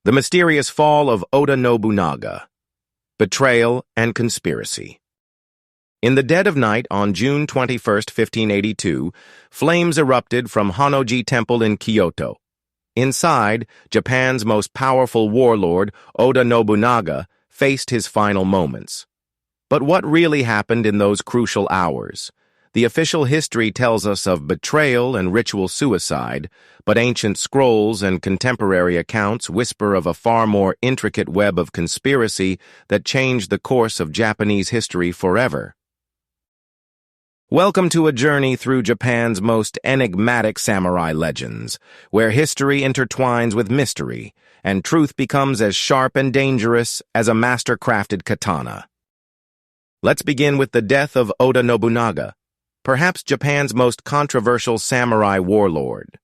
The Mysterious Fall of Oda Nobunaga, Betrayal and Conspiracy. In the dead of night on June 21, 1582, flames erupted from Honnoji Temple in Kyoto. Inside, Japan's most powerful warlord, Oda Nobunaga, faced his final moments. But what really happened in those crucial hours? The official history tells us of betrayal and ritual suicide, but ancient scrolls and contemporary accounts whisper of a far more intricate web of conspiracy that changed the course of Japanese history forever. Welcome to a journey through Japan's most enigmatic samurai legends, where history intertwines with mystery, and truth becomes as sharp and dangerous as a master-crafted katana. Let's begin with the death of Oda Nobunaga, perhaps Japan's most controversial samurai warlord.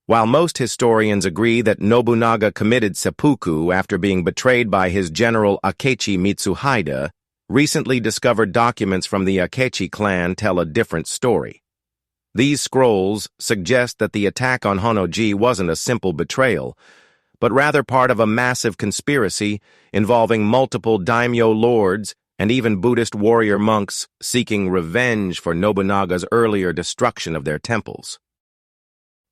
While most historians agree that Nobunaga committed seppuku after being betrayed by his general Akechi Mitsuhide, recently discovered documents from the Akechi clan tell a different story. These scrolls suggest that the attack on Honnoji wasn't a simple betrayal, but rather part of a massive conspiracy involving multiple daimyo lords and even Buddhist warrior monks seeking revenge for Nobunaga's earlier destruction of their temples.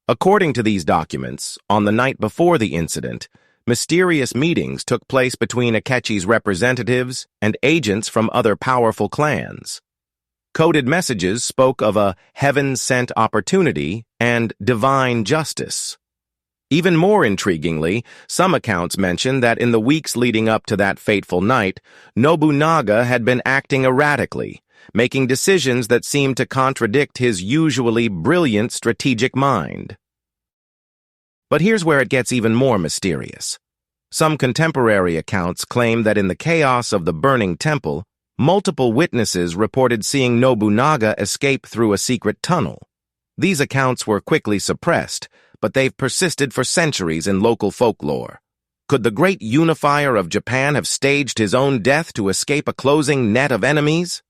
According to these documents, on the night before the incident, mysterious meetings took place between Akechi's representatives and agents from other powerful clans. Coded messages spoke of a heaven-sent opportunity and divine justice. Even more intriguingly, some accounts mention that in the weeks leading up to that fateful night, Nobunaga had been acting erratically, making decisions that seemed to contradict his usually brilliant strategic mind. But here's where it gets even more mysterious. Some contemporary accounts claim that in the chaos of the burning temple, multiple witnesses reported seeing Nobunaga escape through a secret tunnel. These accounts were quickly suppressed, but they've persisted for centuries in local folklore. Could the great unifier of Japan have staged his own death to escape a closing net of enemies?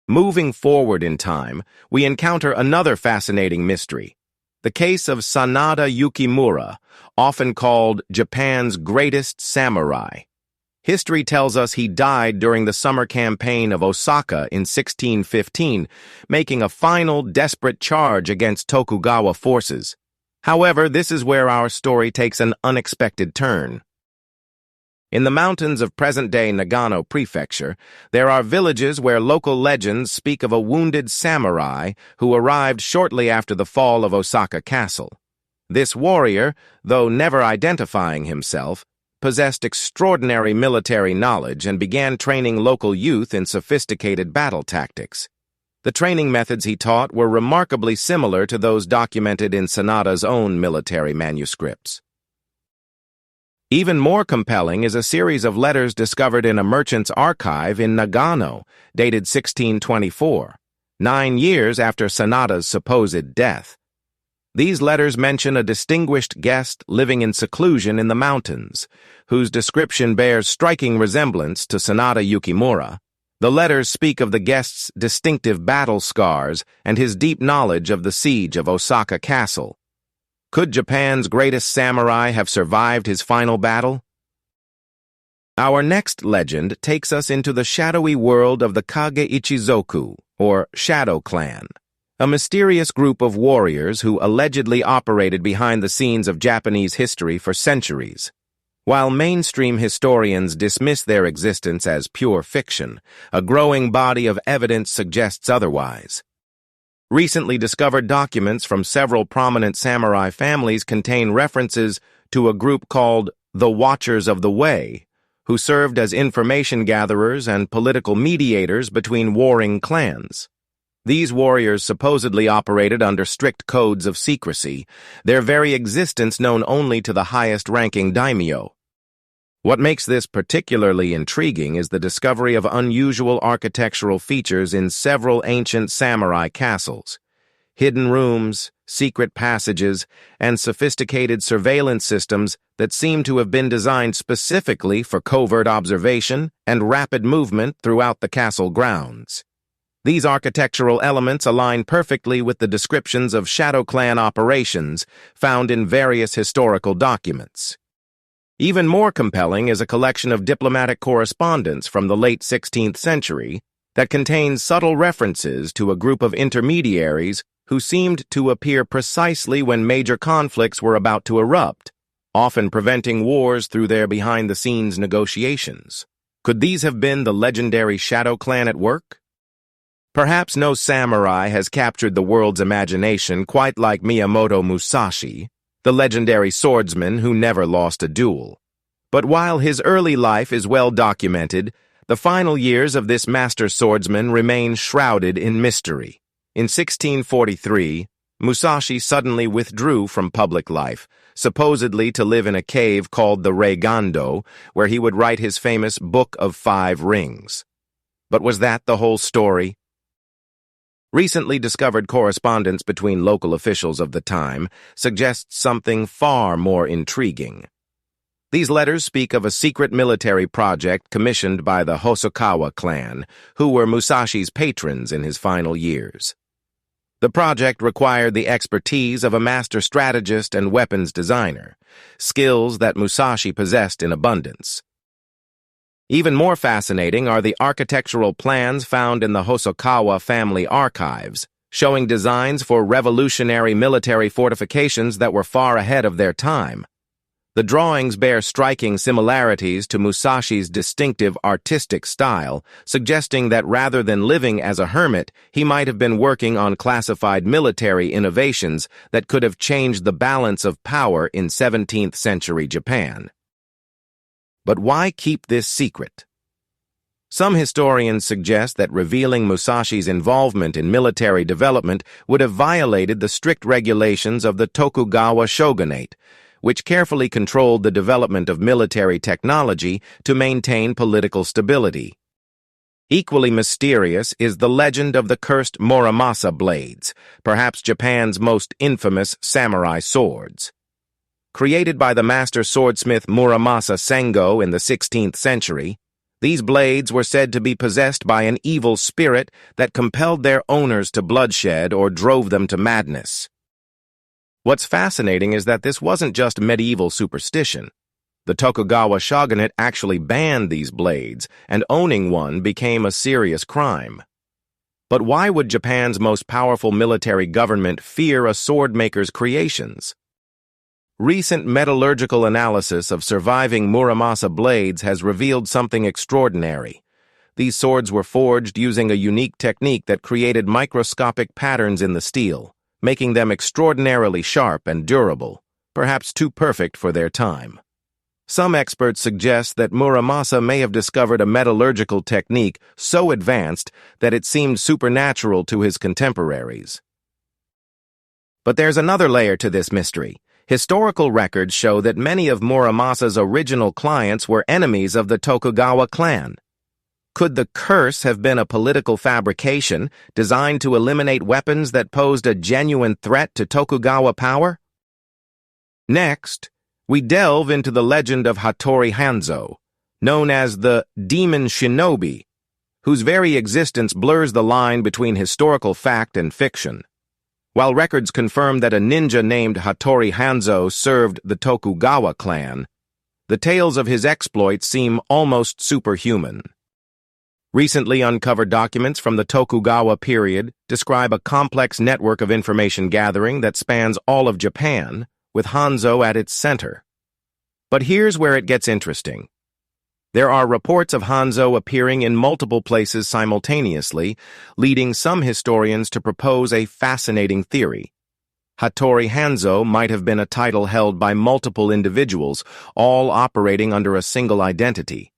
Moving forward in time, we encounter another fascinating mystery. The case of Sanada Yukimura, often called Japan's greatest samurai. History tells us he died during the summer campaign of Osaka in 1615, making a final desperate charge against Tokugawa forces. However, this is where our story takes an unexpected turn. In the mountains of present-day Nagano Prefecture, there are villages where local legends speak of a wounded samurai who arrived shortly after the fall of Osaka Castle. This warrior, though never identifying himself, possessed extraordinary military knowledge and began training local youth in sophisticated battle tactics. The training methods he taught were remarkably similar to those documented in Sanada's own military manuscripts. Even more compelling is a series of letters discovered in a merchant's archive in Nagano, dated 1624, 9 years after Sanada's supposed death. These letters mention a distinguished guest living in seclusion in the mountains, whose description bears striking resemblance to Sanada Yukimura. The letters speak of the guest's distinctive battle scars and his deep knowledge of the siege of Osaka Castle. Could Japan's greatest samurai have survived his final battle? Our next legend takes us into the shadowy world of the Kage Ichizoku, or Shadow Clan, a mysterious group of warriors who allegedly operated behind the scenes of Japanese history for centuries. While mainstream historians dismiss their existence as pure fiction, a growing body of evidence suggests otherwise. Recently discovered documents from several prominent samurai families contain references to a group called the Watchers of the Way, who served as information gatherers and political mediators between warring clans. These warriors supposedly operated under strict codes of secrecy, their very existence known only to the highest-ranking daimyo. What makes this particularly intriguing is the discovery of unusual architectural features in several ancient samurai castles. Hidden rooms, secret passages, and sophisticated surveillance systems that seem to have been designed specifically for covert observation and rapid movement throughout the castle grounds. These architectural elements align perfectly with the descriptions of Shadow Clan operations found in various historical documents. Even more compelling is a collection of diplomatic correspondence from the late 16th century that contains subtle references to a group of intermediaries who seemed to appear precisely when major conflicts were about to erupt, often preventing wars through their behind-the-scenes negotiations. Could these have been the legendary Shadow Clan at work? Perhaps no samurai has captured the world's imagination quite like Miyamoto Musashi, the legendary swordsman who never lost a duel. But while his early life is well documented, the final years of this master swordsman remain shrouded in mystery. In 1643, Musashi suddenly withdrew from public life, supposedly to live in a cave called the Reigando, where he would write his famous Book of Five Rings. But was that the whole story? Recently discovered correspondence between local officials of the time suggests something far more intriguing. These letters speak of a secret military project commissioned by the Hosokawa clan, who were Musashi's patrons in his final years. The project required the expertise of a master strategist and weapons designer, skills that Musashi possessed in abundance. Even more fascinating are the architectural plans found in the Hosokawa family archives, showing designs for revolutionary military fortifications that were far ahead of their time. The drawings bear striking similarities to Musashi's distinctive artistic style, suggesting that rather than living as a hermit, he might have been working on classified military innovations that could have changed the balance of power in 17th century Japan. But why keep this secret? Some historians suggest that revealing Musashi's involvement in military development would have violated the strict regulations of the Tokugawa shogunate, which carefully controlled the development of military technology to maintain political stability. Equally mysterious is the legend of the cursed Muramasa blades, perhaps Japan's most infamous samurai swords. Created by the master swordsmith Muramasa Sengo in the 16th century, these blades were said to be possessed by an evil spirit that compelled their owners to bloodshed or drove them to madness. What's fascinating is that this wasn't just medieval superstition. The Tokugawa shogunate actually banned these blades, and owning one became a serious crime. But why would Japan's most powerful military government fear a swordmaker's creations? Recent metallurgical analysis of surviving Muramasa blades has revealed something extraordinary. These swords were forged using a unique technique that created microscopic patterns in the steel, making them extraordinarily sharp and durable, perhaps too perfect for their time. Some experts suggest that Muramasa may have discovered a metallurgical technique so advanced that it seemed supernatural to his contemporaries. But there's another layer to this mystery. Historical records show that many of Muramasa's original clients were enemies of the Tokugawa clan. Could the curse have been a political fabrication designed to eliminate weapons that posed a genuine threat to Tokugawa power? Next, we delve into the legend of Hattori Hanzo, known as the Demon Shinobi, whose very existence blurs the line between historical fact and fiction. While records confirm that a ninja named Hattori Hanzo served the Tokugawa clan, the tales of his exploits seem almost superhuman. Recently uncovered documents from the Tokugawa period describe a complex network of information gathering that spans all of Japan, with Hanzo at its center. But here's where it gets interesting. There are reports of Hanzo appearing in multiple places simultaneously, leading some historians to propose a fascinating theory. Hattori Hanzo might have been a title held by multiple individuals, all operating under a single identity.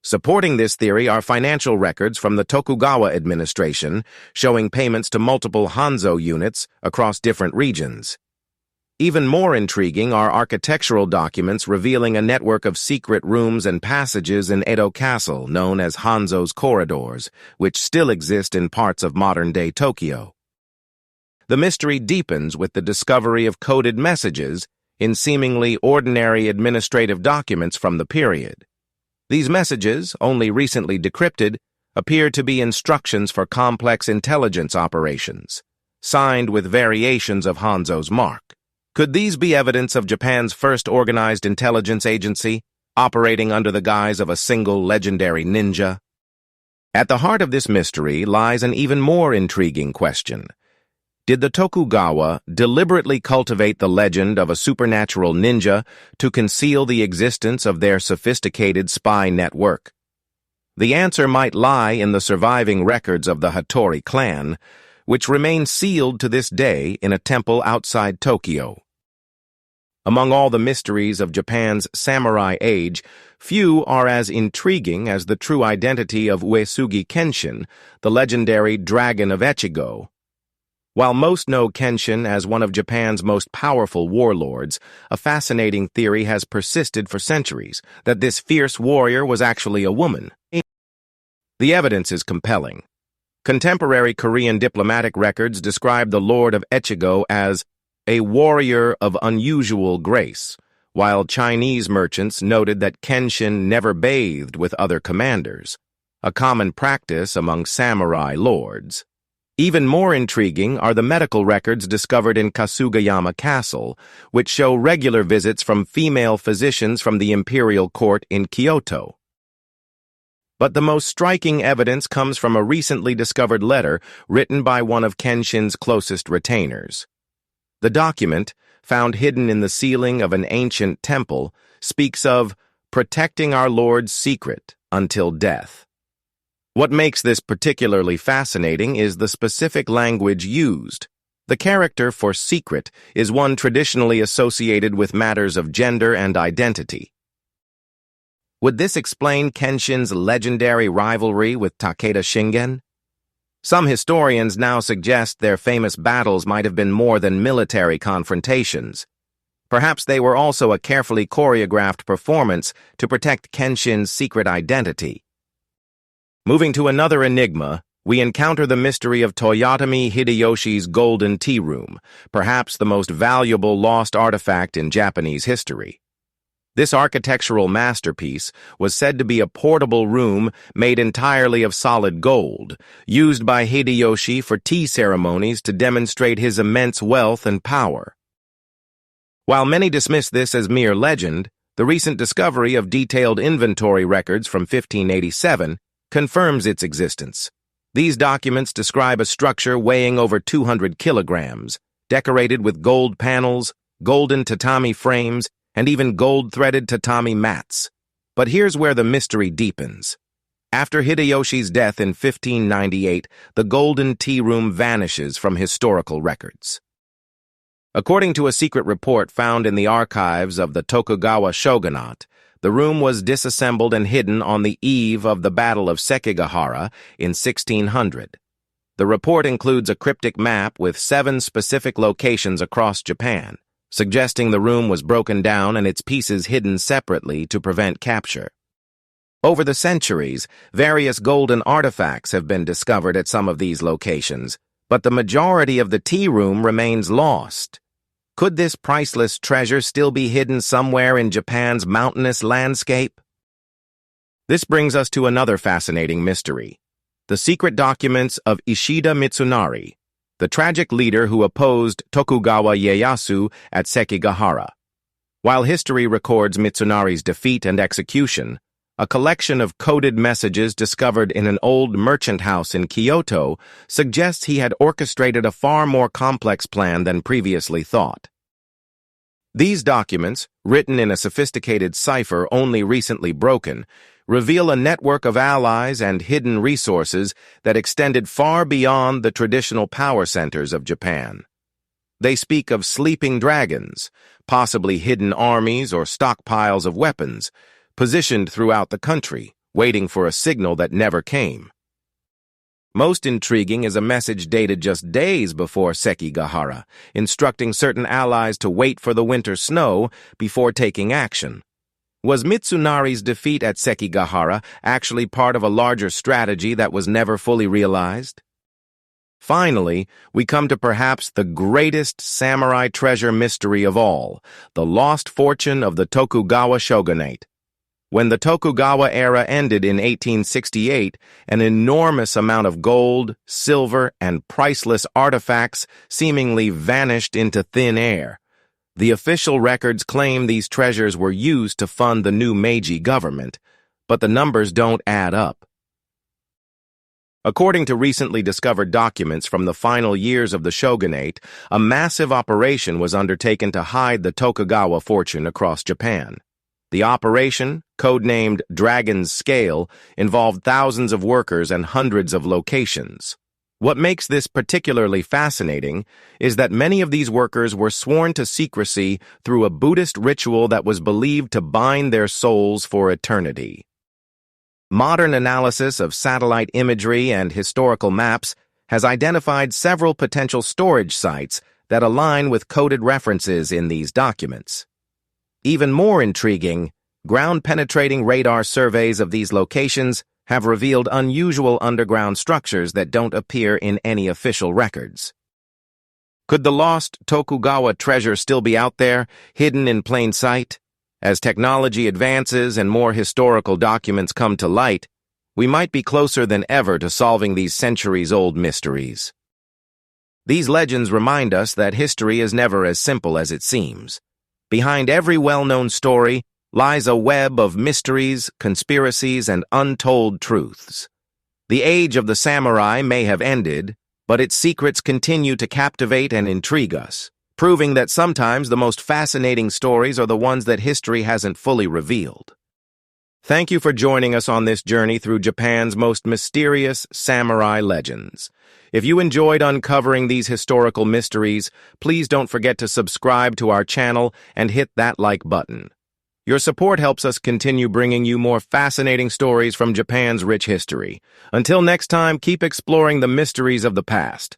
Supporting this theory are financial records from the Tokugawa administration showing payments to multiple Hanzo units across different regions. Even more intriguing are architectural documents revealing a network of secret rooms and passages in Edo Castle known as Hanzo's corridors, which still exist in parts of modern-day Tokyo. The mystery deepens with the discovery of coded messages in seemingly ordinary administrative documents from the period. These messages, only recently decrypted, appear to be instructions for complex intelligence operations, signed with variations of Hanzo's mark. Could these be evidence of Japan's first organized intelligence agency, operating under the guise of a single legendary ninja? At the heart of this mystery lies an even more intriguing question. Did the Tokugawa deliberately cultivate the legend of a supernatural ninja to conceal the existence of their sophisticated spy network? The answer might lie in the surviving records of the Hattori clan, which remain sealed to this day in a temple outside Tokyo. Among all the mysteries of Japan's samurai age, few are as intriguing as the true identity of Uesugi Kenshin, the legendary Dragon of Echigo. While most know Kenshin as one of Japan's most powerful warlords, a fascinating theory has persisted for centuries that this fierce warrior was actually a woman. The evidence is compelling. Contemporary Korean diplomatic records describe the Lord of Echigo as a warrior of unusual grace, while Chinese merchants noted that Kenshin never bathed with other commanders, a common practice among samurai lords. Even more intriguing are the medical records discovered in Kasugayama Castle, which show regular visits from female physicians from the imperial court in Kyoto. But the most striking evidence comes from a recently discovered letter written by one of Kenshin's closest retainers. The document, found hidden in the ceiling of an ancient temple, speaks of protecting our Lord's secret until death. What makes this particularly fascinating is the specific language used. The character for secret is one traditionally associated with matters of gender and identity. Would this explain Kenshin's legendary rivalry with Takeda Shingen? Some historians now suggest their famous battles might have been more than military confrontations. Perhaps they were also a carefully choreographed performance to protect Kenshin's secret identity. Moving to another enigma, we encounter the mystery of Toyotomi Hideyoshi's Golden Tea Room, perhaps the most valuable lost artifact in Japanese history. This architectural masterpiece was said to be a portable room made entirely of solid gold, used by Hideyoshi for tea ceremonies to demonstrate his immense wealth and power. While many dismiss this as mere legend, the recent discovery of detailed inventory records from 1587 confirms its existence. These documents describe a structure weighing over 200 kilograms, decorated with gold panels, golden tatami frames, and even gold-threaded tatami mats. But here's where the mystery deepens. After Hideyoshi's death in 1598, the Golden Tea Room vanishes from historical records. According to a secret report found in the archives of the Tokugawa shogunate, the room was disassembled and hidden on the eve of the Battle of Sekigahara in 1600. The report includes a cryptic map with 7 specific locations across Japan, suggesting the room was broken down and its pieces hidden separately to prevent capture. Over the centuries, various golden artifacts have been discovered at some of these locations, but the majority of the tea room remains lost. Could this priceless treasure still be hidden somewhere in Japan's mountainous landscape? This brings us to another fascinating mystery: the secret documents of Ishida Mitsunari, the tragic leader who opposed Tokugawa Ieyasu at Sekigahara. While history records Mitsunari's defeat and execution, a collection of coded messages discovered in an old merchant house in Kyoto suggests he had orchestrated a far more complex plan than previously thought. These documents, written in a sophisticated cipher only recently broken, reveal a network of allies and hidden resources that extended far beyond the traditional power centers of Japan. They speak of sleeping dragons, possibly hidden armies or stockpiles of weapons, positioned throughout the country, waiting for a signal that never came. Most intriguing is a message dated just days before Sekigahara, instructing certain allies to wait for the winter snow before taking action. Was Mitsunari's defeat at Sekigahara actually part of a larger strategy that was never fully realized? Finally, we come to perhaps the greatest samurai treasure mystery of all, the lost fortune of the Tokugawa shogunate. When the Tokugawa era ended in 1868, an enormous amount of gold, silver, and priceless artifacts seemingly vanished into thin air. The official records claim these treasures were used to fund the new Meiji government, but the numbers don't add up. According to recently discovered documents from the final years of the shogunate, a massive operation was undertaken to hide the Tokugawa fortune across Japan. The operation, codenamed Dragon's Scale, involved thousands of workers and hundreds of locations. What makes this particularly fascinating is that many of these workers were sworn to secrecy through a Buddhist ritual that was believed to bind their souls for eternity. Modern analysis of satellite imagery and historical maps has identified several potential storage sites that align with coded references in these documents. Even more intriguing, ground-penetrating radar surveys of these locations have revealed unusual underground structures that don't appear in any official records. Could the lost Tokugawa treasure still be out there, hidden in plain sight? As technology advances and more historical documents come to light, we might be closer than ever to solving these centuries-old mysteries. These legends remind us that history is never as simple as it seems. Behind every well-known story lies a web of mysteries, conspiracies, and untold truths. The age of the samurai may have ended, but its secrets continue to captivate and intrigue us, proving that sometimes the most fascinating stories are the ones that history hasn't fully revealed. Thank you for joining us on this journey through Japan's most mysterious samurai legends. If you enjoyed uncovering these historical mysteries, please don't forget to subscribe to our channel and hit that like button. Your support helps us continue bringing you more fascinating stories from Japan's rich history. Until next time, keep exploring the mysteries of the past.